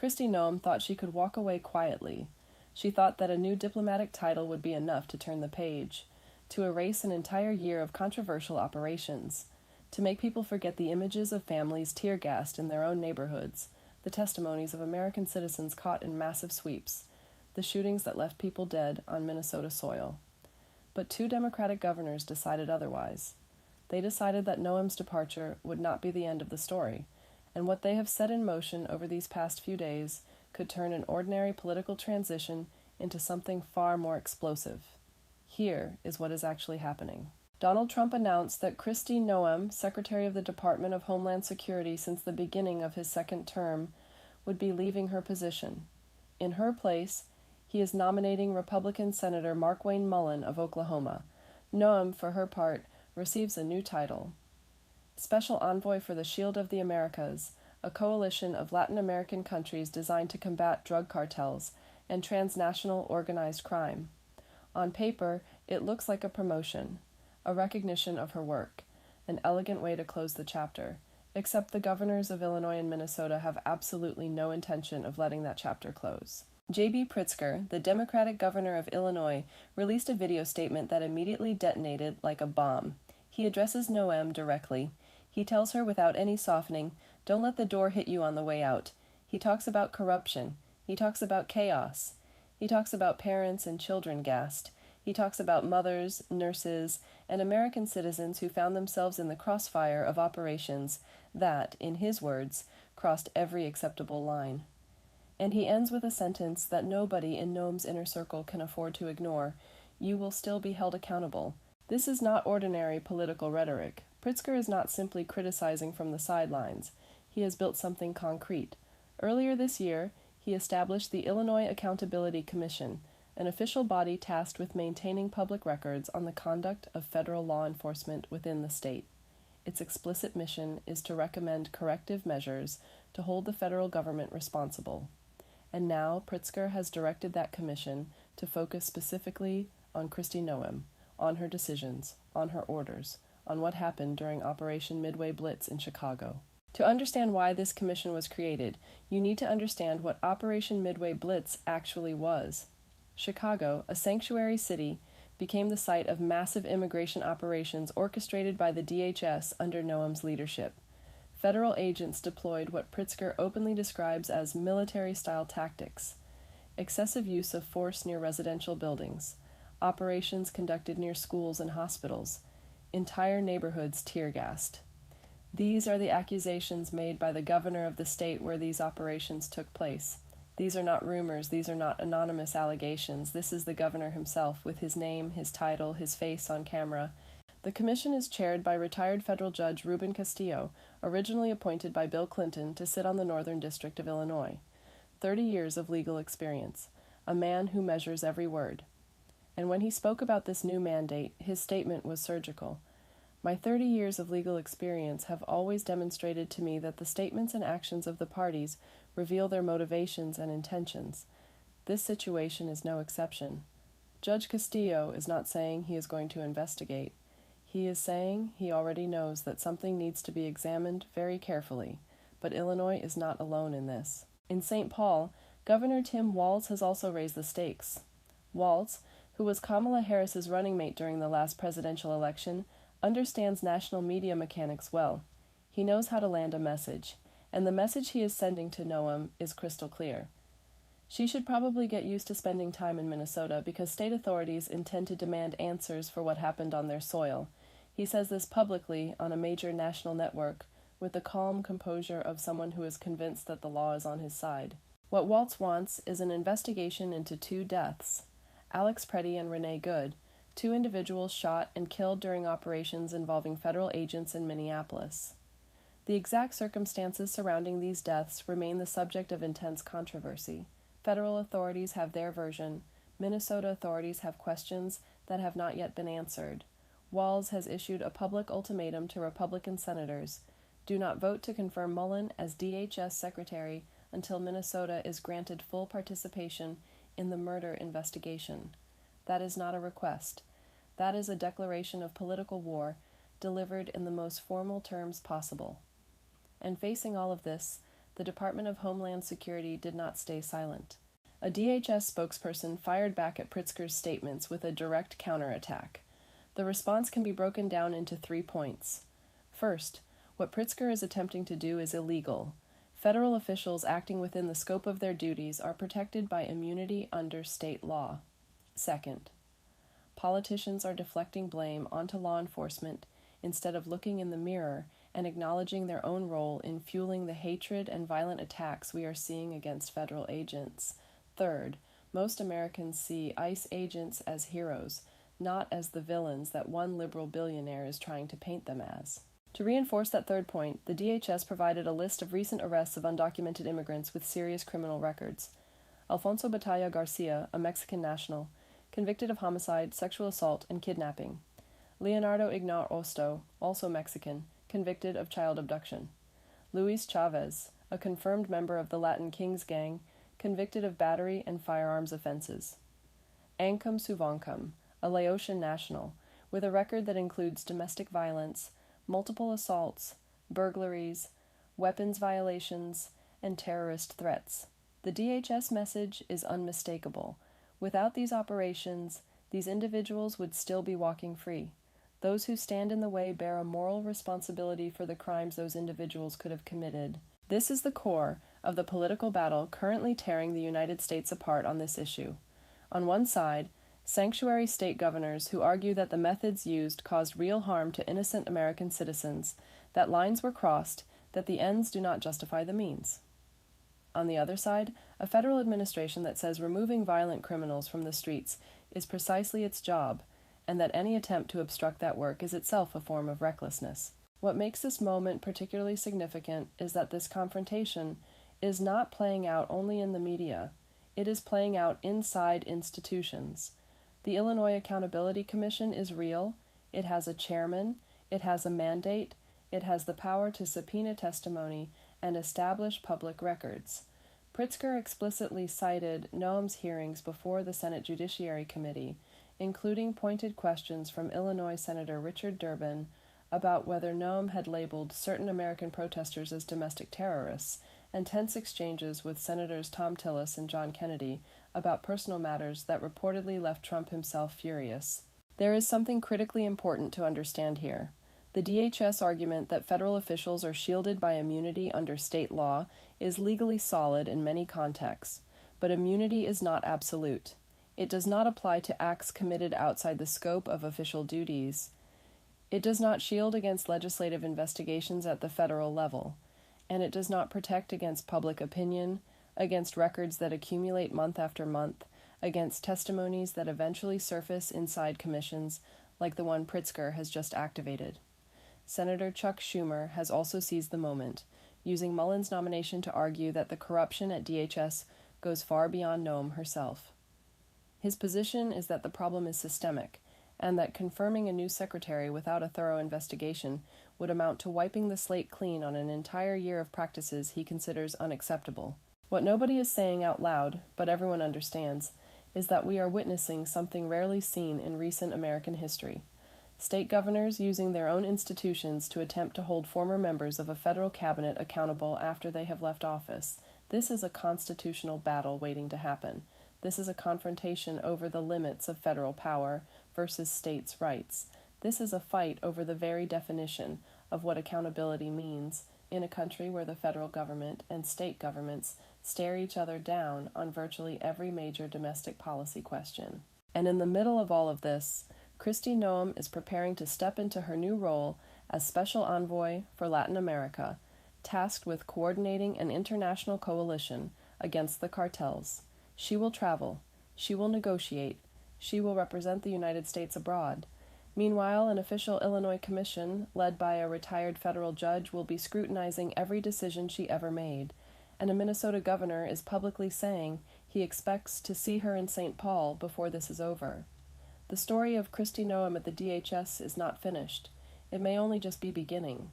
Kristi Noem thought she could walk away quietly. She thought that a new diplomatic title would be enough to turn the page, to erase an entire year of controversial operations, to make people forget the images of families tear-gassed in their own neighborhoods, the testimonies of American citizens caught in massive sweeps, the shootings that left people dead on Minnesota soil. But 2 Democratic governors decided otherwise. They decided that Noem's departure would not be the end of the story, and what they have set in motion over these past few days could turn an ordinary political transition into something far more explosive. Here is what is actually happening. Donald Trump announced that Kristi Noem, Secretary of the Department of Homeland Security since the beginning of his second term, would be leaving her position. In her place, he is nominating Republican Senator Markwayne Mullin of Oklahoma. Noem, for her part, receives a new title: Special Envoy for the Shield of the Americas, a coalition of Latin American countries designed to combat drug cartels and transnational organized crime. On paper, it looks like a promotion, a recognition of her work, an elegant way to close the chapter, except the governors of Illinois and Minnesota have absolutely no intention of letting that chapter close. J.B. Pritzker, the Democratic governor of Illinois, released a video statement that immediately detonated like a bomb. He addresses Noem directly. He tells her without any softening, "Don't let the door hit you on the way out." He talks about corruption. He talks about chaos. He talks about parents and children gassed. He talks about mothers, nurses, and American citizens who found themselves in the crossfire of operations that, in his words, crossed every acceptable line. And he ends with a sentence that nobody in Noem's inner circle can afford to ignore: "You will still be held accountable." This is not ordinary political rhetoric. Pritzker is not simply criticizing from the sidelines. He has built something concrete. Earlier this year, he established the Illinois Accountability Commission, an official body tasked with maintaining public records on the conduct of federal law enforcement within the state. Its explicit mission is to recommend corrective measures to hold the federal government responsible. And now Pritzker has directed that commission to focus specifically on Kristi Noem, on her decisions, on her orders, on what happened during Operation Midway Blitz in Chicago. To understand why this commission was created, you need to understand what Operation Midway Blitz actually was. Chicago, a sanctuary city, became the site of massive immigration operations orchestrated by the DHS under Noem's leadership. Federal agents deployed what Pritzker openly describes as military-style tactics: excessive use of force near residential buildings, operations conducted near schools and hospitals, entire neighborhoods tear-gassed. These are the accusations made by the governor of the state where these operations took place. These are not rumors, these are not anonymous allegations. This is the governor himself, with his name, his title, his face on camera. The commission is chaired by retired federal judge Ruben Castillo, originally appointed by Bill Clinton to sit on the Northern District of Illinois. 30 years of legal experience, a man who measures every word. And when he spoke about this new mandate, his statement was surgical. "My 30 years of legal experience have always demonstrated to me that the statements and actions of the parties reveal their motivations and intentions. This situation is no exception." Judge Castillo is not saying he is going to investigate. He is saying he already knows that something needs to be examined very carefully, but Illinois is not alone in this. In St. Paul, Governor Tim Walz has also raised the stakes. Walz, who was Kamala Harris's running mate during the last presidential election, understands national media mechanics well. He knows how to land a message, and the message he is sending to Noem is crystal clear. She should probably get used to spending time in Minnesota because state authorities intend to demand answers for what happened on their soil. He says this publicly on a major national network with the calm composure of someone who is convinced that the law is on his side. What Walz wants is an investigation into 2 deaths: Alex Preddy and Renee Good, 2 individuals shot and killed during operations involving federal agents in Minneapolis. The exact circumstances surrounding these deaths remain the subject of intense controversy. Federal authorities have their version. Minnesota authorities have questions that have not yet been answered. Walz has issued a public ultimatum to Republican senators: do not vote to confirm Mullin as DHS Secretary until Minnesota is granted full participation in the murder investigation. That is not a request. That is a declaration of political war delivered in the most formal terms possible. And facing all of this, the Department of Homeland Security did not stay silent. A DHS spokesperson fired back at Pritzker's statements with a direct counterattack. The response can be broken down into 3 points. First, what Pritzker is attempting to do is illegal. Federal officials acting within the scope of their duties are protected by immunity under state law. Second, politicians are deflecting blame onto law enforcement instead of looking in the mirror and acknowledging their own role in fueling the hatred and violent attacks we are seeing against federal agents. Third, most Americans see ICE agents as heroes, not as the villains that one liberal billionaire is trying to paint them as. To reinforce that third point, the DHS provided a list of recent arrests of undocumented immigrants with serious criminal records. Alfonso Batalla Garcia, a Mexican national, convicted of homicide, sexual assault, and kidnapping. Leonardo Ignar Osto, also Mexican, convicted of child abduction. Luis Chavez, a confirmed member of the Latin Kings gang, convicted of battery and firearms offenses. Ankam Suvankam, a Laotian national, with a record that includes domestic violence, multiple assaults, burglaries, weapons violations, and terrorist threats. The DHS message is unmistakable. Without these operations, these individuals would still be walking free. Those who stand in the way bear a moral responsibility for the crimes those individuals could have committed. This is the core of the political battle currently tearing the United States apart on this issue. On one side, sanctuary state governors who argue that the methods used caused real harm to innocent American citizens, that lines were crossed, that the ends do not justify the means. On the other side, a federal administration that says removing violent criminals from the streets is precisely its job, and that any attempt to obstruct that work is itself a form of recklessness. What makes this moment particularly significant is that this confrontation is not playing out only in the media. It is playing out inside institutions. The Illinois Accountability Commission is real. It has a chairman. It has a mandate. It has the power to subpoena testimony and establish public records. Pritzker explicitly cited Noem's hearings before the Senate Judiciary Committee, including pointed questions from Illinois Senator Richard Durbin about whether Noem had labeled certain American protesters as domestic terrorists, and tense exchanges with Senators Tom Tillis and John Kennedy about personal matters that reportedly left Trump himself furious. There is something critically important to understand here. The DHS argument that federal officials are shielded by immunity under state law is legally solid in many contexts, but immunity is not absolute. It does not apply to acts committed outside the scope of official duties. It does not shield against legislative investigations at the federal level, and it does not protect against public opinion, against records that accumulate month after month, against testimonies that eventually surface inside commissions like the one Pritzker has just activated. Senator Chuck Schumer has also seized the moment, using Mullen's nomination to argue that the corruption at DHS goes far beyond Noem herself. His position is that the problem is systemic, and that confirming a new secretary without a thorough investigation would amount to wiping the slate clean on an entire year of practices he considers unacceptable. What nobody is saying out loud, but everyone understands, is that we are witnessing something rarely seen in recent American history. State governors using their own institutions to attempt to hold former members of a federal cabinet accountable after they have left office. This is a constitutional battle waiting to happen. This is a confrontation over the limits of federal power versus states' rights. This is a fight over the very definition of what accountability means in a country where the federal government and state governments stare each other down on virtually every major domestic policy question. And in the middle of all of this, Kristi Noem is preparing to step into her new role as Special Envoy for Latin America, tasked with coordinating an international coalition against the cartels. She will travel. She will negotiate. She will represent the United States abroad. Meanwhile, an official Illinois commission, led by a retired federal judge, will be scrutinizing every decision she ever made, and a Minnesota governor is publicly saying he expects to see her in St. Paul before this is over. The story of Kristi Noem at the DHS is not finished. It may only just be beginning.